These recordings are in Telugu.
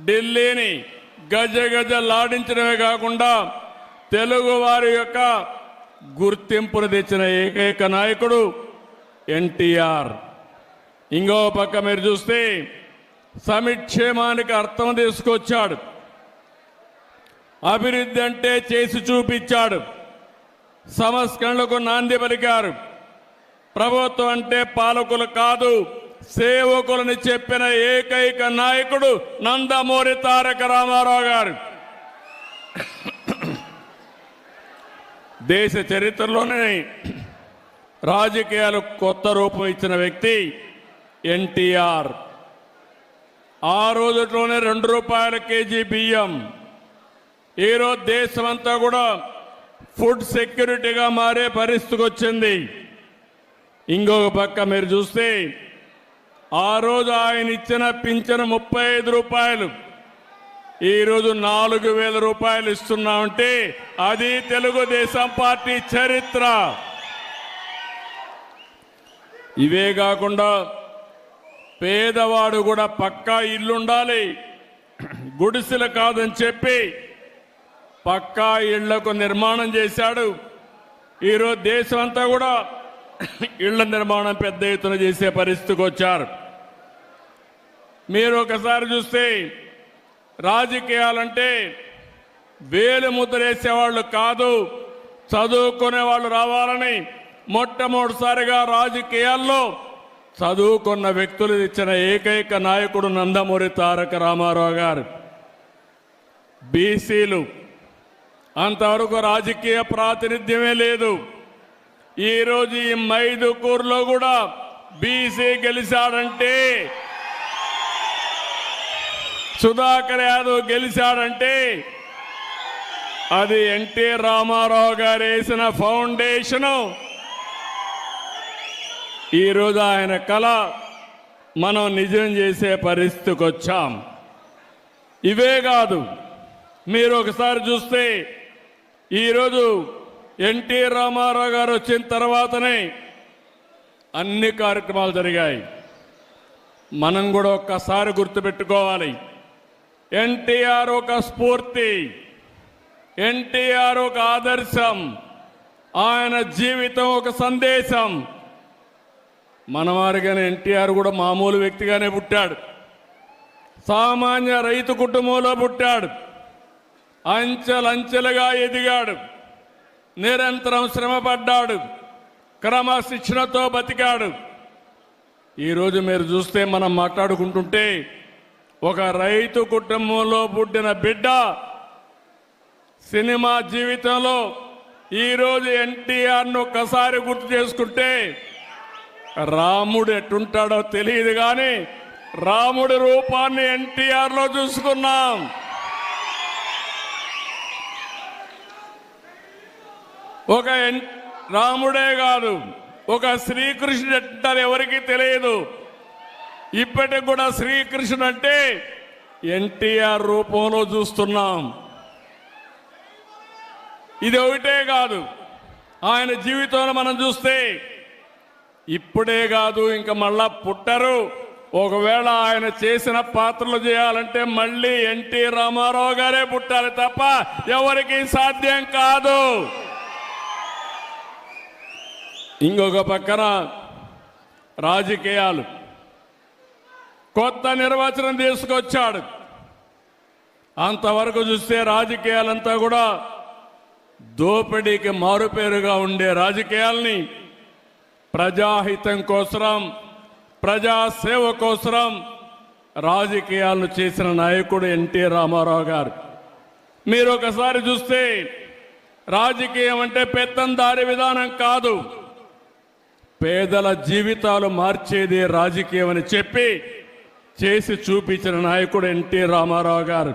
ఢిల్లీని గజగజలాడించడమే కాకుండా తెలుగు వారి యొక్క గుర్తింపును తెచ్చిన ఏకైక నాయకుడు ఎన్టీఆర్. ఇంకో పక్క మీరు చూస్తే సమిక్షేమానికి అర్థం తీసుకొచ్చాడు. అభివృద్ధి అంటే చేసి చూపించాడు. సంస్కరణలకు నాంది పలికారు. ప్రభుత్వం అంటే పాలకులు కాదు సేవకులని చెప్పిన ఏకైక నాయకుడు నందమూరి తారక రామారావు గారు. దేశ చరిత్రలోనే రాజకీయాలు కొత్త రూపం ఇచ్చిన వ్యక్తి ఎన్టీఆర్. ఆ రోజులోనే ₹2 కేజీ బియ్యం. ఈరోజు దేశమంతా కూడా ఫుడ్ సెక్యూరిటీగా మారే పరిస్థితికి వచ్చింది. ఇంకొక పక్క మీరు చూస్తే ఆ రోజు ఆయన ఇచ్చిన పింఛను ₹35, ఈరోజు ₹4,000 ఇస్తున్నామంటే అది తెలుగుదేశం పార్టీ చరిత్ర. ఇవే కాకుండా పేదవాడు కూడా పక్కా ఇల్లుండాలి, గుడిసెలు కాదని చెప్పి పక్కా ఇళ్లకు నిర్మాణం చేశాడు. ఈరోజు దేశం అంతా కూడా ఇళ్ల నిర్మాణం పెద్ద ఎత్తున చేసే పరిస్థితికి వచ్చారు. మీరు ఒకసారి చూస్తే రాజకీయాలంటే వేలు ముద్రేసేవాళ్ళు కాదు, చదువుకునే వాళ్ళు రావాలని మొట్టమొదటిసారిగా రాజకీయాల్లో చదువుకున్న వ్యక్తులు ఇచ్చిన ఏకైక నాయకుడు నందమూరి తారక రామారావు గారు. బీసీలు అంతవరకు రాజకీయ ప్రాతినిధ్యమే లేదు. ఈరోజు ఈ మైదుకూరులో కూడా బీసీ గెలిచాడంటే, సుధాకర్ యాదవ్ గెలిచాడంటే అది ఎన్టీ రామారావు గారు వేసిన ఫౌండేషను. ఈరోజు ఆయన కళ మనం నిజం చేసే పరిస్థితికి వచ్చాం. ఇవే కాదు, మీరు ఒకసారి చూస్తే ఈరోజు ఎన్టీ రామారావు గారు వచ్చిన తర్వాతనే అన్ని కార్యక్రమాలు జరిగాయి. మనం కూడా ఒక్కసారి గుర్తుపెట్టుకోవాలి, ఎన్టీఆర్ ఒక స్ఫూర్తి, ఎన్టీఆర్ ఒక ఆదర్శం, ఆయన జీవితం ఒక సందేశం. మనవారిగానే ఎన్టీఆర్ కూడా మామూలు వ్యక్తిగానే పుట్టాడు. సామాన్య రైతు కుటుంబంలో పుట్టాడు. అంచెలంచెలుగా ఎదిగాడు. నిరంతరం శ్రమపడ్డాడు. క్రమశిక్షణతో బతికాడు. ఈరోజు మీరు చూస్తే మనం మాట్లాడుకుంటుంటే ఒక రైతు కుటుంబంలో పుట్టిన బిడ్డ సినిమా జీవితంలో ఈరోజు ఎన్టీఆర్ను ఒక్కసారి గుర్తు చేసుకుంటే రాముడు ఎట్టుంటాడో తెలియదు కానీ రాముడి రూపాన్ని ఎన్టీఆర్లో చూసుకున్నాం. ఒక రాముడే కాదు, ఒక శ్రీకృష్ణుడు ఎట్టారు ఎవరికి తెలియదు. ఇప్పటికి కూడా శ్రీకృష్ణుడు అంటే ఎన్టీఆర్ రూపంలో చూస్తున్నాం. ఇది ఒకటే కాదు, ఆయన జీవితంలో మనం చూస్తే ఇప్పుడే కాదు ఇంకా మళ్ళా పుట్టరు. ఒకవేళ ఆయన చేసిన పాత్రలు చేయాలంటే మళ్ళీ ఎన్టీ రామారావు గారే పుట్టాలి తప్ప ఎవరికి సాధ్యం కాదు. ఇంకొక పక్కన రాజకీయాలు కొత్త నిర్వచనం తీసుకొచ్చాడు. అంతవరకు చూస్తే రాజకీయాలంతా కూడా దోపిడీకి మారుపేరుగా ఉండే రాజకీయాల్ని ప్రజాహితం కోసం, ప్రజాసేవ కోసం రాజకీయాలను చేసిన నాయకుడు ఎన్టీ రామారావు గారు. మీరు ఒకసారి చూస్తే రాజకీయం అంటే పెత్తందారి విధానం కాదు, పేదల జీవితాలు మార్చేది రాజకీయం అని చెప్పి చేసి చూపించిన నాయకుడు ఎన్టీ రామారావు గారు.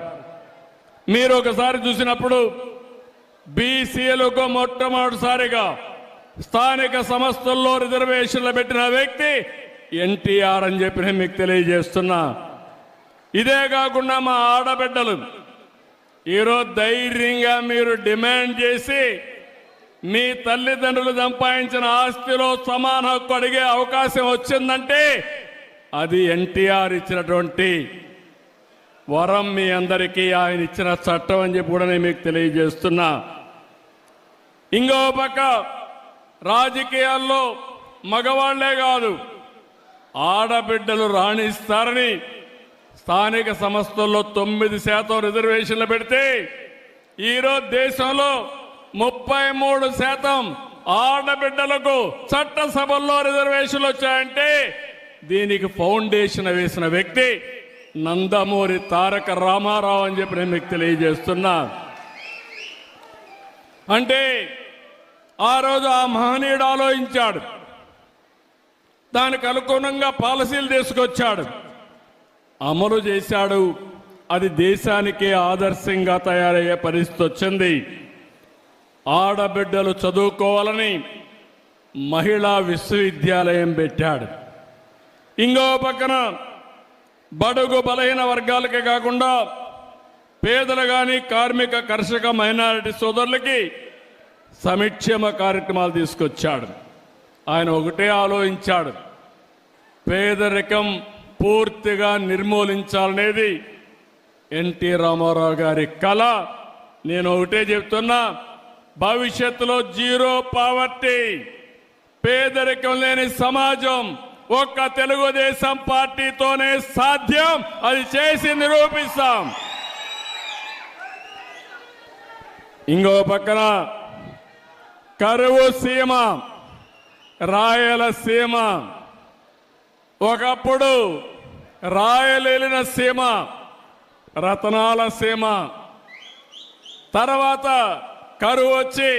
మీరు ఒకసారి చూసినప్పుడు బీసీలకు మొట్టమొదటిసారిగా స్థానిక సంస్థల్లో రిజర్వేషన్లు పెట్టిన వ్యక్తి ఎన్టీఆర్ అని చెప్పి నేను మీకు తెలియజేస్తున్నా. ఇదే కాకుండా మా ఆడబిడ్డలు ఈరోజు ధైర్యంగా మీరు డిమాండ్ చేసి మీ తల్లిదండ్రులు సంపాదించిన ఆస్తిలో సమాన హక్కు అడిగే అవకాశం వచ్చిందంటే అది ఎన్టీఆర్ ఇచ్చినటువంటి వరం మీ అందరికీ ఆయన ఇచ్చిన చట్టం అని చెప్పి కూడా నేను మీకు తెలియజేస్తున్నా. ఇంకో పక్క రాజకీయాల్లో మగవాళ్లే కాదు ఆడబిడ్డలు రాణిస్తారని స్థానిక సంస్థల్లో 9% రిజర్వేషన్లు పెడితే ఈరోజు దేశంలో 33% ఆడబిడ్డలకు చట్టసభల్లో రిజర్వేషన్లు వచ్చాయంటే దీనికి ఫౌండేషన్ వేసిన వ్యక్తి నందమూరి తారక రామారావు అని చెప్పి నేను మీకు తెలియజేస్తున్నా. అంటే ఆ రోజు ఆ మహనీయుడు ఆలోచించాడు, దానికి అనుగుణంగా పాలసీలు తీసుకొచ్చాడు, అమలు చేశాడు. అది దేశానికే ఆదర్శంగా తయారయ్యే పరిస్థితి వచ్చింది. ఆడబిడ్డలు చదువుకోవాలని మహిళా విశ్వవిద్యాలయం పెట్టాడు. ఇంకో పక్కన బడుగు బలహీన వర్గాలకే కాకుండా పేదలు కానీ కార్మిక కర్షక మైనారిటీ సోదరులకి సంక్షేమ కార్యక్రమాలు తీసుకొచ్చాడు. ఆయన ఒకటే ఆలోచించాడు, పేదరికం పూర్తిగా నిర్మూలించాలనేది ఎన్టీ రామారావు గారి కళ. నేను ఒకటే చెప్తున్నా, భవిష్యత్తులో జీరో పావర్టీ, పేదరికం లేని సమాజం ఒక్క తెలుగుదేశం పార్టీతోనే సాధ్యం. అది చేసి నిరూపిస్తాం. ఇంకో పక్కన కరువు సీమ, రాయలసీమ, ఒకప్పుడు రాయలేలిన సీమ, రతనాల సీమ, తర్వాత కరువు వచ్చి